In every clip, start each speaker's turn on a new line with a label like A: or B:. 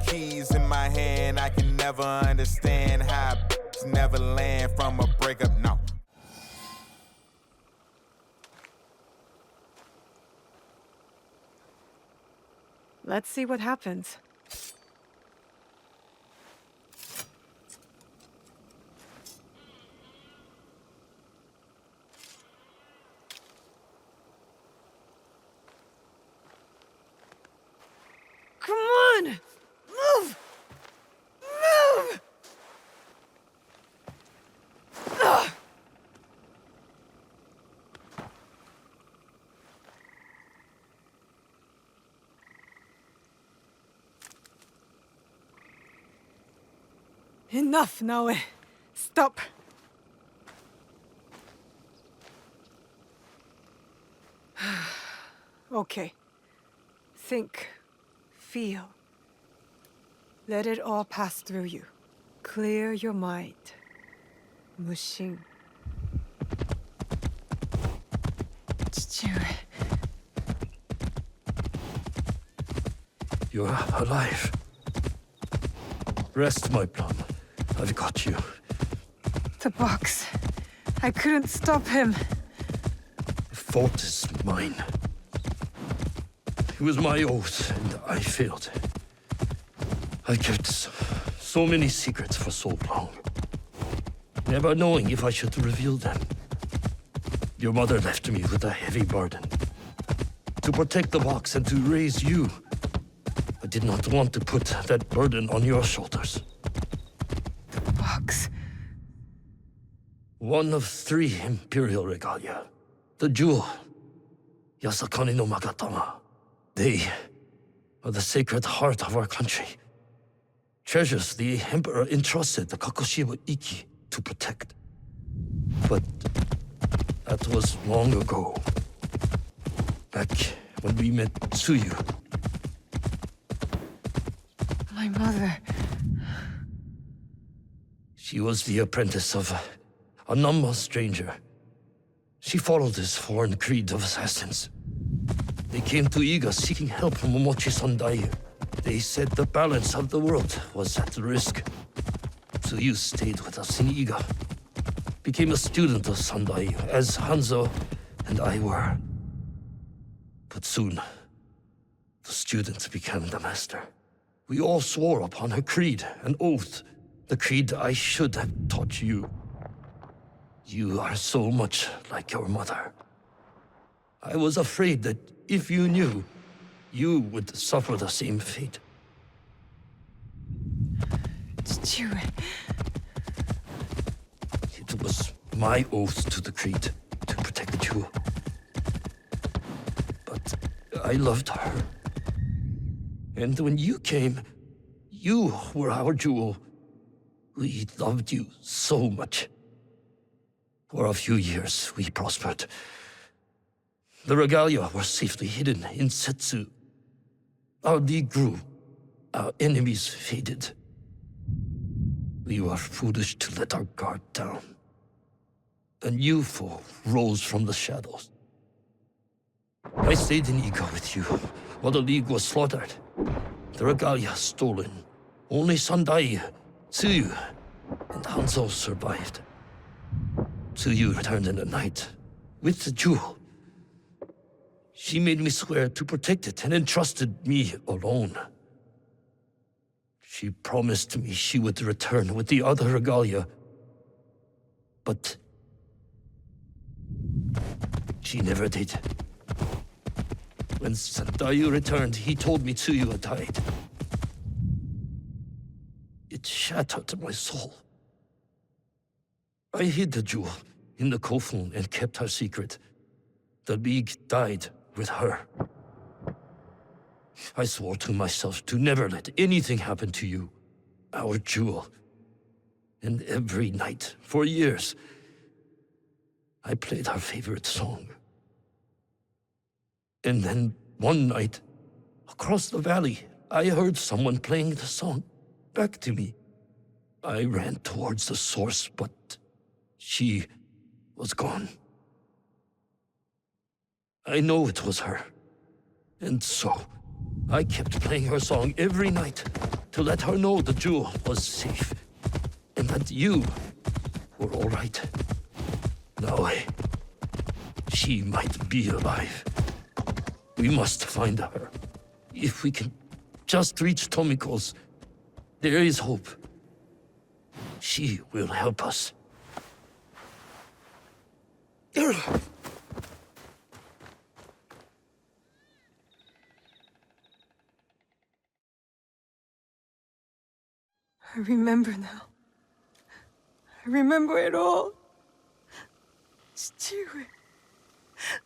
A: keys in my hand. I can never understand how never land from a breakup, no.
B: Let's see what happens. Come on! Move! Move! Ugh. Enough, Naoe. Stop. Okay. Think. Feel. Let it all pass through you. Clear your mind. Mushin.
C: Tsuyu. You're alive. Rest, my plum. I've got you.
B: The box. I couldn't stop him.
C: The fault is mine. It was my oath, and I failed. I kept so many secrets for so long, never knowing if I should reveal them. Your mother left me with a heavy burden. To protect the box and to raise you. I did not want to put that burden on your shoulders.
B: The box.
C: One of 3 Imperial regalia. The jewel. Yasakani no Magatama. They are the sacred heart of our country. Treasures the Emperor entrusted the Kakoshiwa Iki to protect. But that was long ago. Back when we met Tsuyu.
B: My mother.
C: She was the apprentice of a Nama stranger. She followed this foreign creed of assassins. They came to Iga seeking help from Momochi Sandai. They said the balance of the world was at risk. Tsuyu stayed with us in Iga. Became a student of Sandai, as Hanzo and I were. But soon, the student became the master. We all swore upon her creed, an oath. The creed I should have taught you. You are so much like your mother. I was afraid that if you knew, you would suffer the same fate.
B: Tsuyu.
C: It was my oath to the creed, to protect the jewel. But I loved her. And when you came, you were our jewel. We loved you so much. For a few years, we prospered. The regalia were safely hidden in Setsu. Our league grew. Our enemies faded. We were foolish to let our guard down. A new foe rose from the shadows. I stayed in Iga with you, while the league was slaughtered. The regalia stolen. Only Sandai, Tsuyu, and Hanzo survived. Tsuyu returned in the night, with the jewel. She made me swear to protect it and entrusted me alone. She promised me she would return with the other regalia. But she never did. When Sandayu returned, he told me Tsuyu had died. It shattered my soul. I hid the jewel in the kofun and kept her secret. The League died with her. I swore to myself to never let anything happen to you, our jewel. And every night, for years, I played her favorite song. And then, one night, across the valley, I heard someone playing the song back to me. I ran towards the source, but she was gone. I know it was her. And so, I kept playing her song every night, to let her know the jewel was safe, and that you were all right. Naoe, she might be alive. We must find her. If we can just reach Tomiko's, there is hope. She will help us.
B: I remember now. I remember it all. Tsuyu,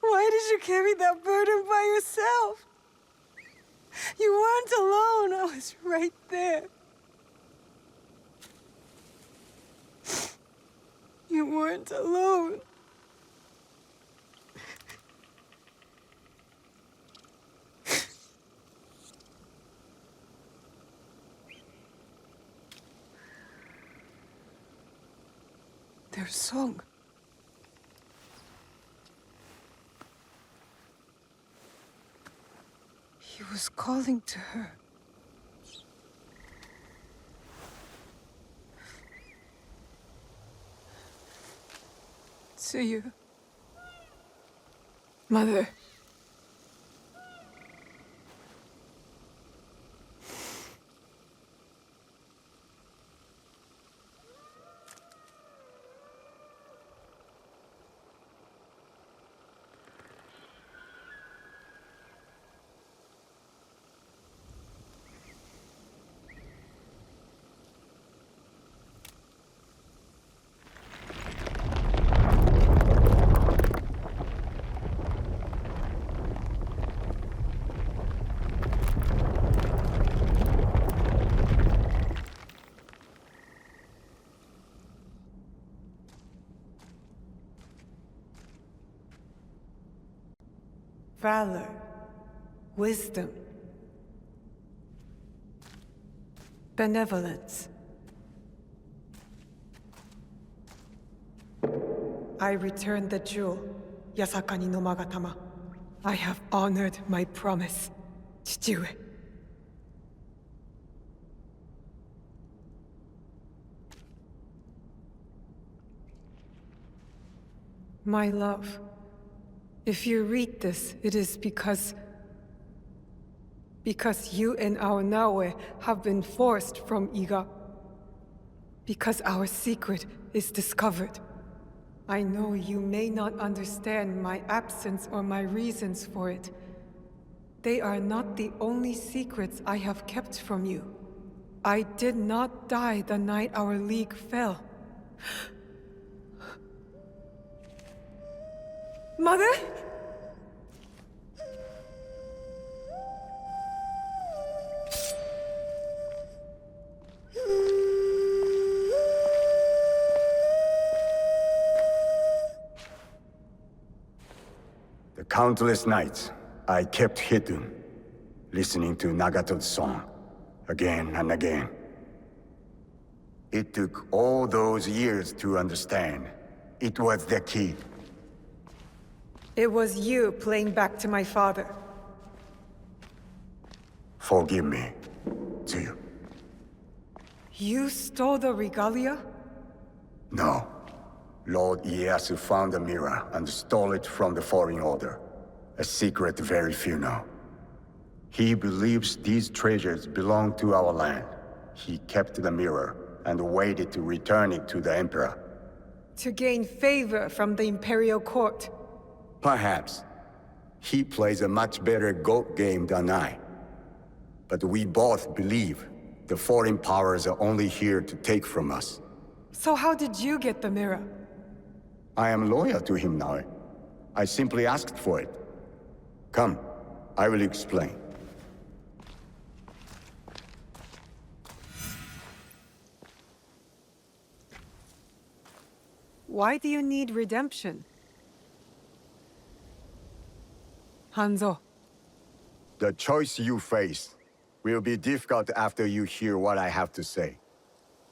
B: why did you carry that burden by yourself? You weren't alone. I was right there. You weren't alone. Their song. He was calling to her. Tsuyu. Mother. Valor, wisdom, benevolence. I returned the jewel, Yasakani no Magatama. I have honored my promise, Tsuyu. My love. If you read this, it is because you and our Naoe have been forced from Iga. Because our secret is discovered. I know you may not understand my absence or my reasons for it. They are not the only secrets I have kept from you. I did not die the night our league fell. Mother?
D: The countless nights I kept hidden, listening to Nagato's song, again and again. It took all those years to understand. It was the key.
B: It was you playing back to my father.
D: Forgive me, Tsuyu.
B: You stole the regalia?
D: No. Lord Ieyasu found the mirror and stole it from the Foreign Order. A secret very few know. He believes these treasures belong to our land. He kept the mirror and waited to return it to the Emperor.
B: To gain favor from the Imperial court.
D: Perhaps. He plays a much better goat game than I. But we both believe the foreign powers are only here to take from us.
B: So how did you get the mirror?
D: I am loyal to him now. I simply asked for it. Come, I will explain.
B: Why do you need redemption? Hanzo.
D: The choice you face will be difficult after you hear what I have to say.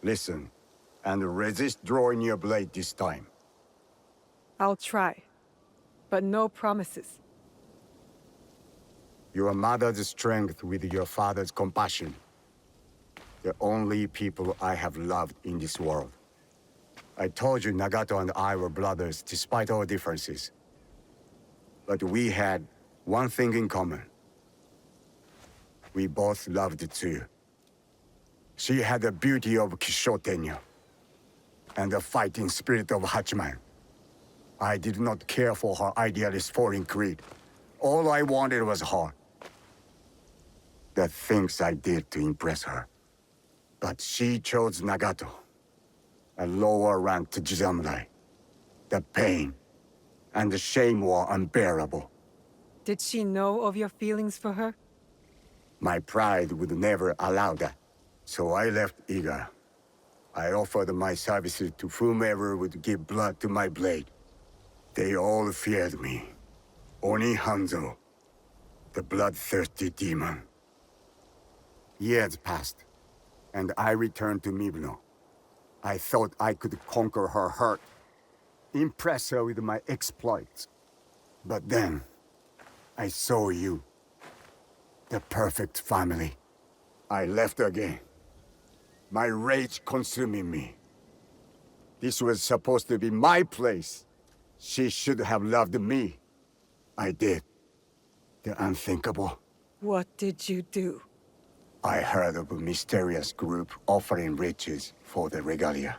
D: Listen, and resist drawing your blade this time.
B: I'll try. But no promises.
D: Your mother's strength with your father's compassion. The only people I have loved in this world. I told you Nagato and I were brothers despite our differences. But we had one thing in common. We both loved Tsuyu. She had the beauty of Kishotenyo and the fighting spirit of Hachiman. I did not care for her idealist foreign creed. All I wanted was her. The things I did to impress her. But she chose Nagato, a lower-ranked Jisamurai. The pain and the shame were unbearable.
B: Did she know of your feelings for her?
D: My pride would never allow that. So I left Iga. I offered my services to whomever would give blood to my blade. They all feared me. Oni Hanzo, the bloodthirsty demon. Years passed, and I returned to Mibno. I thought I could conquer her hurt, impress her with my exploits. But then, I saw you. The perfect family. I left again. My rage consuming me. This was supposed to be my place. She should have loved me. I did. The unthinkable.
B: What did you do?
D: I heard of a mysterious group offering riches for the Regalia.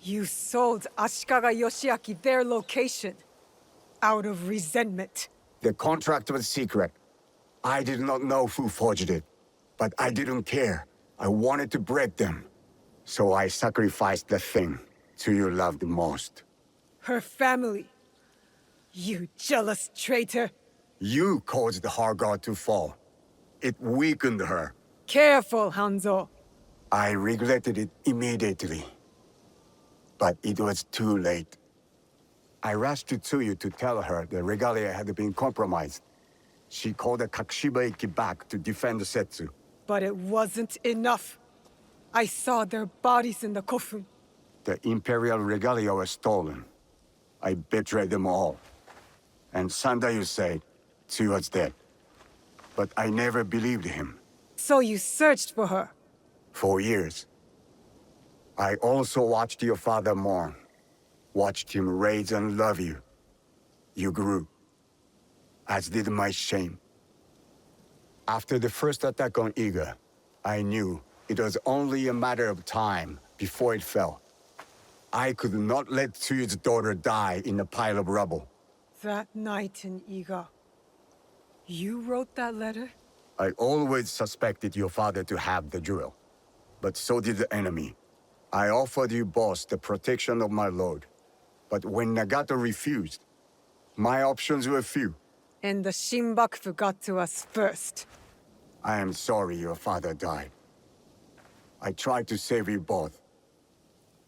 B: You sold Ashikaga Yoshiaki their location. Out of resentment.
D: The contract was secret. I did not know who forged it. But I didn't care. I wanted to break them. So I sacrificed the thing Tsuyu loved most.
B: Her family. You jealous traitor.
D: You caused her god to fall. It weakened her.
B: Careful, Hanzo.
D: I regretted it immediately. But it was too late. I rushed to Tsuyu to tell her the Regalia had been compromised. She called the Kakushibaiki back to defend Setsu.
B: But it wasn't enough. I saw their bodies in the kofun.
D: The Imperial Regalia was stolen. I betrayed them all. And Sandayu said Tsuyu was dead. But I never believed him.
B: So you searched for her?
D: For years. I also watched your father mourn. Watched him raise and love you. You grew. As did my shame. After the first attack on Iga, I knew it was only a matter of time before it fell. I could not let Tsuyu's daughter die in a pile of rubble.
B: That night in Iga. You wrote that letter?
D: I always suspected your father to have the jewel. But so did the enemy. I offered you both the protection of my lord. But when Nagato refused, my options were few.
B: And the Shinbakufu got to us first.
D: I am sorry your father died. I tried to save you both.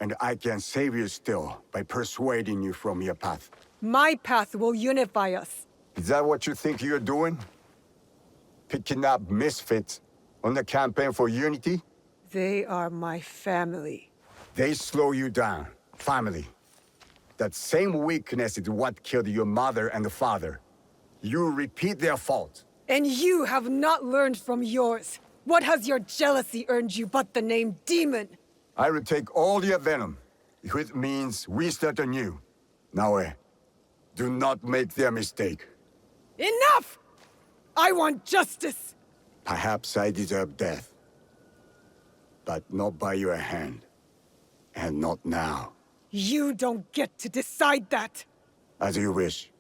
D: And I can save you still by persuading you from your path.
B: My path will unify us.
D: Is that what you think you're doing? Picking up misfits on the campaign for unity?
B: They are my family.
D: They slow you down. Family. That same weakness is what killed your mother and father. You repeat their fault.
B: And you have not learned from yours. What has your jealousy earned you but the name Demon?
D: I will take all your venom, if it means we start anew. Naoe, do not make their mistake.
B: Enough! I want justice!
D: Perhaps I deserve death. But not by your hand. And not now.
B: You don't get to decide that!
D: As you wish.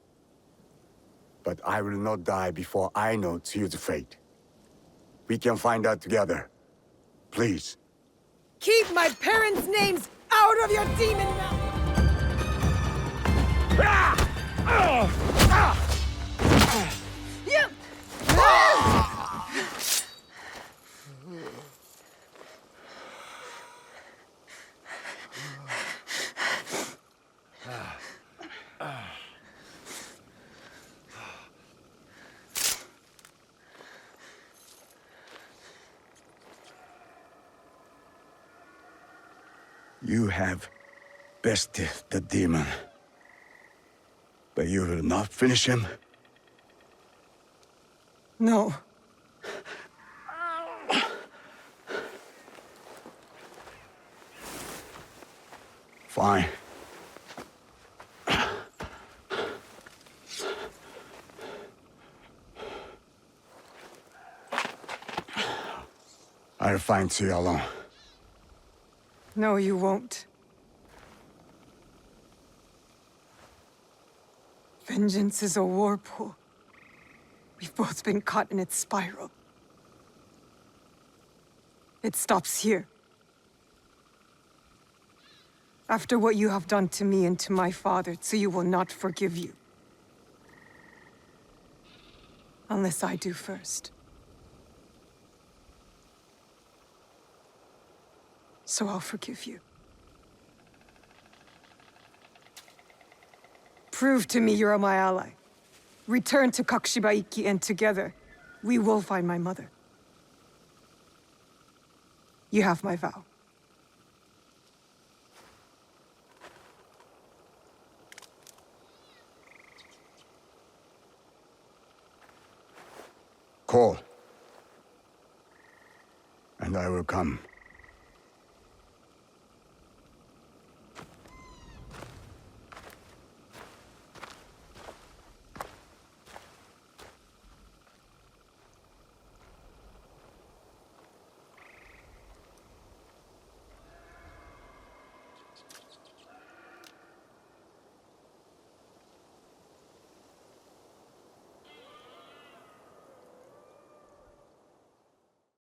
D: But I will not die before I know Tsuyu's fate. We can find out together. Please.
B: Keep my parents' names out of your demon mouth! You!
D: You have bested the demon. But you will not finish him?
B: No.
D: Fine. I'll find Tsuyu alone.
B: No, you won't. Vengeance is a whirlpool. We've both been caught in its spiral. It stops here. After what you have done to me and to my father, Tsuyu will not forgive you. Unless I do first. So I'll forgive you. Prove to me you're my ally. Return to Kakushibaiki, and together, we will find my mother. You have my vow.
D: Call. And I will come.